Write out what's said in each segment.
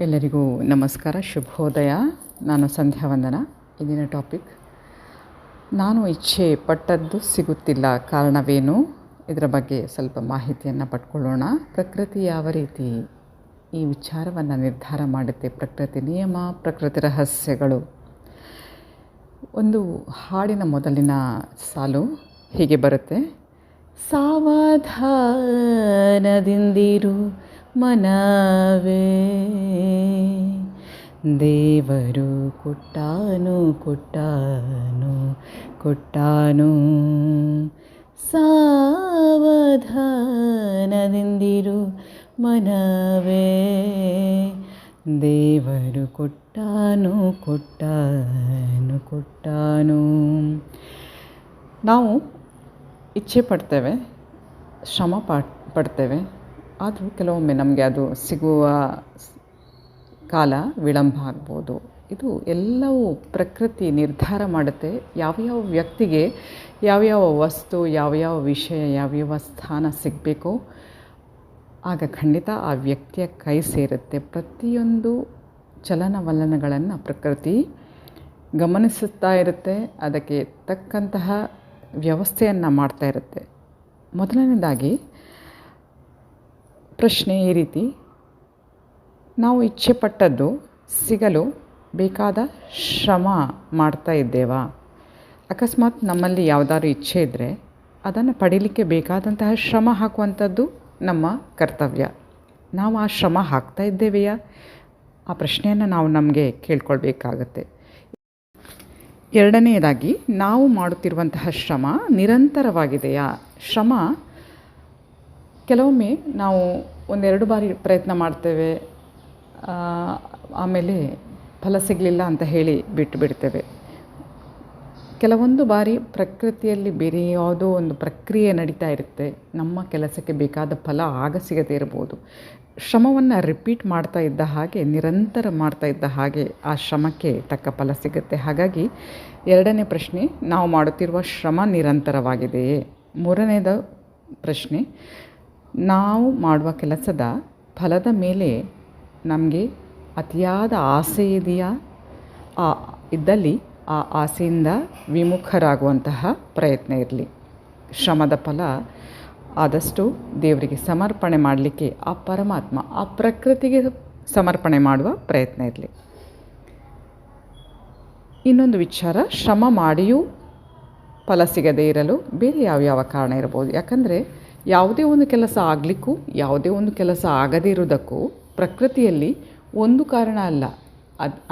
ಎಲ್ಲರಿಗೂ ನಮಸ್ಕಾರ, ಶುಭೋದಯ. ನಾನು ಸಂಧ್ಯಾ ವಂದನ. ಇಂದಿನ ಟಾಪಿಕ್, ನಾನು ಇಚ್ಛೆ ಪಟ್ಟದ್ದು ಸಿಗುತ್ತಿಲ್ಲ, ಕಾರಣವೇನು? ಇದರ ಬಗ್ಗೆ ಸ್ವಲ್ಪ ಮಾಹಿತಿಯನ್ನು ಪಡ್ಕೊಳ್ಳೋಣ. ಪ್ರಕೃತಿ ಯಾವ ರೀತಿ ಈ ವಿಚಾರವನ್ನು ನಿರ್ಧಾರ ಮಾಡುತ್ತೆ? ಪ್ರಕೃತಿ ನಿಯಮ, ಪ್ರಕೃತಿ ರಹಸ್ಯಗಳು. ಒಂದು ಹಾಡಿನ ಮೊದಲಿನ ಸಾಲು ಹೀಗೆ ಬರುತ್ತೆ: ಸಾವಧಾನದಿಂದಿರು ಮನವೇ, ದೇವರು ಕೊಟ್ಟಾನು. ಸಾವಧಾನದಿಂದಿರು ಮನವೇ, ದೇವರು ಕೊಟ್ಟಾನು. ನಾವು ಇಚ್ಛೆ ಪಡ್ತೇವೆ, ಶ್ರಮ ಪಡ್ತೇವೆ, ಆದರೂ ಕೆಲವೊಮ್ಮೆ ನಮಗೆ ಅದು ಸಿಗುವ ಕಾಲ ವಿಳಂಬ ಆಗ್ಬೋದು. ಇದು ಎಲ್ಲವೂ ಪ್ರಕೃತಿ ನಿರ್ಧಾರ ಮಾಡುತ್ತೆ. ಯಾವ್ಯಾವ ವ್ಯಕ್ತಿಗೆ ಯಾವ್ಯಾವ ವಸ್ತು, ಯಾವ್ಯಾವ ವಿಷಯ, ಯಾವ್ಯಾವ ಸ್ಥಾನ ಸಿಗಬೇಕೋ ಆಗ ಖಂಡಿತ ಆ ವ್ಯಕ್ತಿಯ ಕೈ ಸೇರುತ್ತೆ. ಪ್ರತಿಯೊಂದು ಚಲನವಲನಗಳನ್ನು ಪ್ರಕೃತಿ ಗಮನಿಸುತ್ತಾ ಇರುತ್ತೆ, ಅದಕ್ಕೆ ತಕ್ಕಂತಹ ವ್ಯವಸ್ಥೆಯನ್ನು ಮಾಡ್ತಾ ಇರುತ್ತೆ. ಮೊದಲನೇದಾಗಿ ಪ್ರಶ್ನೆ ಈ ರೀತಿ: ನಾವು ಇಚ್ಛೆ ಪಟ್ಟದ್ದು ಸಿಗಲು ಬೇಕಾದ ಶ್ರಮ ಮಾಡ್ತಾ ಇದ್ದೇವಾ? ಅಕಸ್ಮಾತ್ ನಮ್ಮಲ್ಲಿ ಯಾವುದಾದ್ರು ಇಚ್ಛೆ ಇದ್ದರೆ ಅದನ್ನು ಪಡೀಲಿಕ್ಕೆ ಬೇಕಾದಂತಹ ಶ್ರಮ ಹಾಕುವಂಥದ್ದು ನಮ್ಮ ಕರ್ತವ್ಯ. ನಾವು ಆ ಶ್ರಮ ಹಾಕ್ತಾ ಇದ್ದೇವೆಯಾ? ಆ ಪ್ರಶ್ನೆಯನ್ನು ನಾವು ನಮಗೆ ಕೇಳ್ಕೊಳ್ಬೇಕಾಗತ್ತೆ. ಎರಡನೆಯದಾಗಿ, ನಾವು ಮಾಡುತ್ತಿರುವಂತಹ ಶ್ರಮ ನಿರಂತರವಾಗಿದೆಯಾ? ಶ್ರಮ ಕೆಲವೊಮ್ಮೆ ನಾವು ಒಂದೆರಡು ಬಾರಿ ಪ್ರಯತ್ನ ಮಾಡ್ತೇವೆ, ಆಮೇಲೆ ಫಲ ಸಿಗಲಿಲ್ಲ ಅಂತ ಹೇಳಿ ಬಿಟ್ಟು ಬಿಡ್ತೇವೆ. ಕೆಲವೊಂದು ಬಾರಿ ಪ್ರಕೃತಿಯಲ್ಲಿ ಬೇರೆ ಯಾವುದೋ ಒಂದು ಪ್ರಕ್ರಿಯೆ ನಡೀತಾ ಇರುತ್ತೆ, ನಮ್ಮ ಕೆಲಸಕ್ಕೆ ಬೇಕಾದ ಫಲ ಆಗ ಸಿಗದೇ ಇರ್ಬೋದು. ಶ್ರಮವನ್ನು ರಿಪೀಟ್ ಮಾಡ್ತಾ ಇದ್ದ ಹಾಗೆ, ನಿರಂತರ ಮಾಡ್ತಾ ಇದ್ದ ಹಾಗೆ ಆ ಶ್ರಮಕ್ಕೆ ತಕ್ಕ ಫಲ ಸಿಗುತ್ತೆ. ಹಾಗಾಗಿ ಎರಡನೇ ಪ್ರಶ್ನೆ, ನಾವು ಮಾಡುತ್ತಿರುವ ಶ್ರಮ ನಿರಂತರವಾಗಿದೆಯೇ? ಮೂರನೇದ ಪ್ರಶ್ನೆ, ನಾವು ಮಾಡುವ ಕೆಲಸದ ಫಲದ ಮೇಲೆ ನಮಗೆ ಅತಿಯಾದ ಆಸೆ ಇದೆಯಾ? ಇದ್ದಲ್ಲಿ ಆ ಆಸೆಯಿಂದ ವಿಮುಖರಾಗುವಂತಹ ಪ್ರಯತ್ನ ಇರಲಿ. ಶ್ರಮದ ಫಲ ಆದಷ್ಟು ದೇವರಿಗೆ ಸಮರ್ಪಣೆ ಮಾಡಲಿಕ್ಕೆ, ಆ ಪರಮಾತ್ಮ, ಆ ಪ್ರಕೃತಿಗೆ ಸಮರ್ಪಣೆ ಮಾಡುವ ಪ್ರಯತ್ನ ಇರಲಿ. ಇನ್ನೊಂದು ವಿಚಾರ, ಶ್ರಮ ಮಾಡಿಯೂ ಫಲ ಸಿಗದೇ ಇರಲು ಬೇರೆ ಯಾವ್ಯಾವ ಕಾರಣ ಇರ್ಬೋದು. ಯಾಕಂದರೆ ಯಾವುದೇ ಒಂದು ಕೆಲಸ ಆಗಲಿಕ್ಕೂ, ಯಾವುದೇ ಒಂದು ಕೆಲಸ ಆಗದೇ ಇರೋದಕ್ಕೂ ಪ್ರಕೃತಿಯಲ್ಲಿ ಒಂದು ಕಾರಣ ಅಲ್ಲ,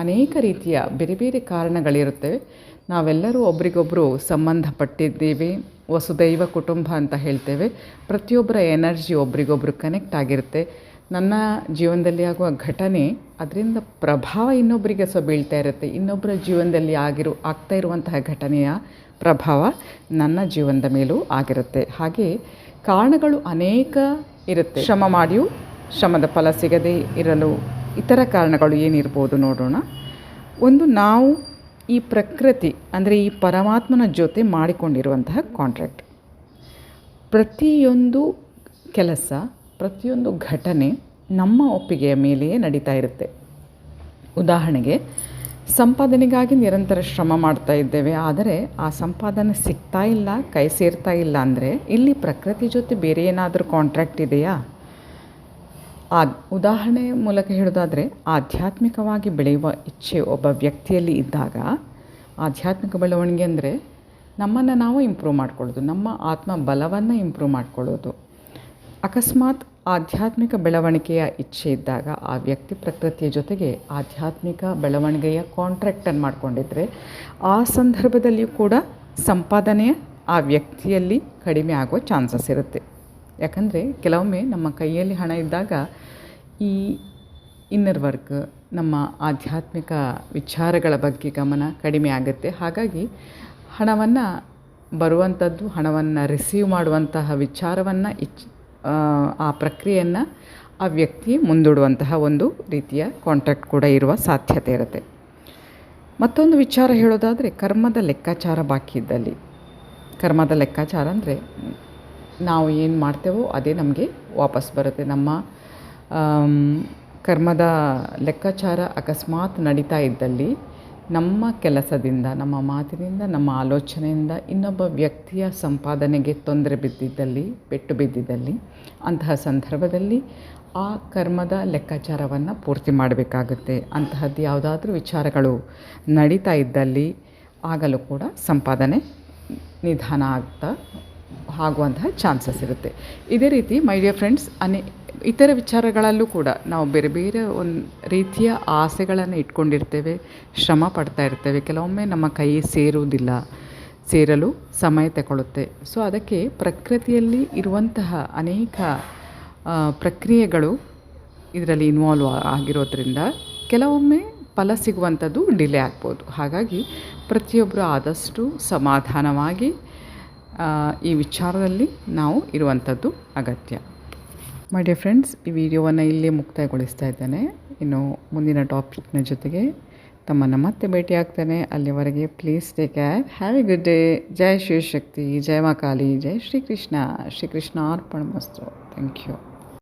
ಅನೇಕ ರೀತಿಯ ಬೇರೆ ಬೇರೆ ಕಾರಣಗಳಿರುತ್ತವೆ. ನಾವೆಲ್ಲರೂ ಒಬ್ರಿಗೊಬ್ಬರು ಸಂಬಂಧಪಟ್ಟಿದ್ದೇವೆ, ವಸುದೈವ ಕುಟುಂಬ ಅಂತ ಹೇಳ್ತೇವೆ. ಪ್ರತಿಯೊಬ್ಬರ ಎನರ್ಜಿ ಒಬ್ರಿಗೊಬ್ಬರು ಕನೆಕ್ಟ್ ಆಗಿರುತ್ತೆ. ನನ್ನ ಜೀವನದಲ್ಲಿ ಆಗುವ ಘಟನೆ, ಅದರಿಂದ ಪ್ರಭಾವ ಇನ್ನೊಬ್ಬರಿಗೆ ಬೀಳ್ತಾ ಇರುತ್ತೆ. ಇನ್ನೊಬ್ಬರ ಜೀವನದಲ್ಲಿ ಆಗ್ತಾ ಇರುವಂತಹ ಘಟನೆಯ ಪ್ರಭಾವ ನನ್ನ ಜೀವನದ ಮೇಲೂ ಆಗಿರುತ್ತೆ. ಹಾಗೆ ಕಾರಣಗಳು ಅನೇಕ ಇರುತ್ತೆ. ಶ್ರಮ ಮಾಡಿಯೂ ಶ್ರಮದ ಫಲ ಸಿಗದೇ ಇರಲು ಇತರ ಕಾರಣಗಳು ಏನಿರ್ಬೋದು ನೋಡೋಣ. ಒಂದು, ನಾವು ಈ ಪ್ರಕೃತಿ ಅಂದರೆ ಈ ಪರಮಾತ್ಮನ ಜೊತೆ ಮಾಡಿಕೊಂಡಿರುವಂತಹ ಕಾಂಟ್ರಾಕ್ಟ್. ಪ್ರತಿಯೊಂದು ಕೆಲಸ, ಪ್ರತಿಯೊಂದು ಘಟನೆ ನಮ್ಮ ಒಪ್ಪಿಗೆಯ ಮೇಲೆಯೇ ನಡೀತಾ ಇರುತ್ತೆ. ಉದಾಹರಣೆಗೆ, ಸಂಪಾದನೆಗಾಗಿ ನಿರಂತರ ಶ್ರಮ ಮಾಡ್ತಾ ಇದ್ದೇವೆ, ಆದರೆ ಆ ಸಂಪಾದನೆ ಸಿಗ್ತಾ ಇಲ್ಲ, ಕೈ ಸೇರ್ತಾ ಇಲ್ಲ ಅಂದರೆ ಇಲ್ಲಿ ಪ್ರಕೃತಿ ಜೊತೆ ಬೇರೆ ಏನಾದರೂ ಕಾಂಟ್ರಾಕ್ಟ್ ಇದೆಯಾ? ಉದಾಹರಣೆ ಮೂಲಕ ಹೇಳೋದಾದರೆ, ಆಧ್ಯಾತ್ಮಿಕವಾಗಿ ಬೆಳೆಯುವ ಇಚ್ಛೆ ಒಬ್ಬ ವ್ಯಕ್ತಿಯಲ್ಲಿ ಇದ್ದಾಗ, ಆಧ್ಯಾತ್ಮಿಕ ಬೆಳವಣಿಗೆ ಅಂದರೆ ನಮ್ಮನ್ನು ನಾವು ಇಂಪ್ರೂವ್ ಮಾಡ್ಕೊಳ್ಳೋದು, ನಮ್ಮ ಆತ್ಮ ಬಲವನ್ನು ಇಂಪ್ರೂವ್ ಮಾಡ್ಕೊಳ್ಳೋದು. ಅಕಸ್ಮಾತ್ ಆಧ್ಯಾತ್ಮಿಕ ಬೆಳವಣಿಗೆಯ ಇಚ್ಛೆ ಇದ್ದಾಗ ಆ ವ್ಯಕ್ತಿ ಪ್ರಕೃತಿಯ ಜೊತೆಗೆ ಆಧ್ಯಾತ್ಮಿಕ ಬೆಳವಣಿಗೆಯ ಕಾಂಟ್ರಾಕ್ಟನ್ನು ಮಾಡಿಕೊಂಡಿದ್ರೆ ಆ ಸಂದರ್ಭದಲ್ಲಿಯೂ ಕೂಡ ಸಂಪಾದನೆಯ ಆ ವ್ಯಕ್ತಿಯಲ್ಲಿ ಕಡಿಮೆ ಆಗುವ ಚಾನ್ಸಸ್ ಇರುತ್ತೆ. ಯಾಕಂದರೆ ಕೆಲವೊಮ್ಮೆ ನಮ್ಮ ಕೈಯಲ್ಲಿ ಹಣ ಇದ್ದಾಗ ಈ ಇನ್ನರ್ ವರ್ಕ್, ನಮ್ಮ ಆಧ್ಯಾತ್ಮಿಕ ವಿಚಾರಗಳ ಬಗ್ಗೆ ಗಮನ ಕಡಿಮೆ ಆಗುತ್ತೆ. ಹಾಗಾಗಿ ಹಣವನ್ನು ಬರುವಂಥದ್ದು, ಹಣವನ್ನು ರಿಸೀವ್ ಮಾಡುವಂತಹ ವಿಚಾರವನ್ನು ಆ ಪ್ರಕ್ರಿಯೆಯನ್ನು ಆ ವ್ಯಕ್ತಿ ಮುಂದೂಡುವಂತಹ ಒಂದು ರೀತಿಯ ಕಾಂಟ್ರಾಕ್ಟ್ ಕೂಡ ಇರುವ ಸಾಧ್ಯತೆ ಇರುತ್ತೆ. ಮತ್ತೊಂದು ವಿಚಾರ ಹೇಳೋದಾದರೆ, ಕರ್ಮದ ಲೆಕ್ಕಾಚಾರ ಬಾಕಿ ಇದ್ದಲ್ಲಿ. ಕರ್ಮದ ಲೆಕ್ಕಾಚಾರ ಅಂದರೆ ನಾವು ಏನು ಮಾಡ್ತೇವೋ ಅದೇ ನಮಗೆ ವಾಪಸ್ ಬರುತ್ತೆ. ನಮ್ಮ ಕರ್ಮದ ಲೆಕ್ಕಾಚಾರ ಅಕಸ್ಮಾತ್ ನಡೀತಾ ಇದ್ದಲ್ಲಿ ನಮ್ಮ ಕೆಲಸದಿಂದ, ನಮ್ಮ ಮಾತಿನಿಂದ, ನಮ್ಮ ಆಲೋಚನೆಯಿಂದ ಇನ್ನೊಬ್ಬ ವ್ಯಕ್ತಿಯ ಸಂಪಾದನೆಗೆ ತೊಂದರೆ ಬಿದ್ದಿದ್ದಲ್ಲಿ, ಪೆಟ್ಟು ಬಿದ್ದಿದ್ದಲ್ಲಿ, ಅಂತಹ ಸಂದರ್ಭದಲ್ಲಿ ಆ ಕರ್ಮದ ಲೆಕ್ಕಾಚಾರವನ್ನು ಪೂರ್ತಿ ಮಾಡಬೇಕಾಗುತ್ತೆ. ಅಂತಹದ್ದು ಯಾವುದಾದ್ರೂ ವಿಚಾರಗಳು ನಡೀತಾ ಇದ್ದಲ್ಲಿ ಆಗಲೂ ಕೂಡ ಸಂಪಾದನೆ ನಿಧಾನ ಆಗುವಂತಹ ಚಾನ್ಸಸ್ ಇರುತ್ತೆ. ಇದೇ ರೀತಿ ಮೈ ಡಿಯರ್ ಫ್ರೆಂಡ್ಸ್, ಇತರ ವಿಚಾರಗಳಲ್ಲೂ ಕೂಡ ನಾವು ಬೇರೆ ಬೇರೆ ಒಂದು ರೀತಿಯ ಆಸೆಗಳನ್ನು ಇಟ್ಕೊಂಡಿರ್ತೇವೆ, ಶ್ರಮ ಪಡ್ತಾ ಇರ್ತೇವೆ. ಕೆಲವೊಮ್ಮೆ ನಮ್ಮ ಕೈ ಸೇರಲು ಸಮಯ ತಗೊಳ್ಳುತ್ತೆ. ಸೊ ಅದಕ್ಕೆ ಪ್ರಕೃತಿಯಲ್ಲಿ ಇರುವಂತಹ ಅನೇಕ ಪ್ರಕ್ರಿಯೆಗಳು ಇದರಲ್ಲಿ ಇನ್ವಾಲ್ವ್ ಆಗಿರೋದ್ರಿಂದ ಕೆಲವೊಮ್ಮೆ ಫಲ ಸಿಗುವಂಥದ್ದು ಡಿಲೇ ಆಗ್ಬೋದು. ಹಾಗಾಗಿ ಪ್ರತಿಯೊಬ್ಬರು ಆದಷ್ಟು ಸಮಾಧಾನವಾಗಿ ಈ ವಿಚಾರದಲ್ಲಿ ನಾವು ಇರುವಂಥದ್ದು ಅಗತ್ಯ. ಮೈ ಡಿಯರ್ ಫ್ರೆಂಡ್ಸ್, ಈ ವಿಡಿಯೋವನ್ನು ಇಲ್ಲೇ ಮುಕ್ತಾಯಗೊಳಿಸ್ತಾ ಇದ್ದೇನೆ. ಇನ್ನು ಮುಂದಿನ ಟಾಪಿಕ್ನ ಜೊತೆಗೆ ತಮ್ಮನ್ನು ಮತ್ತೆ ಭೇಟಿಯಾಗ್ತೇನೆ. ಅಲ್ಲಿವರೆಗೆ please take care. Have a good day. ಜೈ ಶಿವಶಕ್ತಿ, ಜೈ ಮಾ ಕಾಳಿ, ಜೈ ಶ್ರೀಕೃಷ್ಣ. ಶ್ರೀಕೃಷ್ಣ ಅರ್ಪಣಮಸ್ತು. Thank you.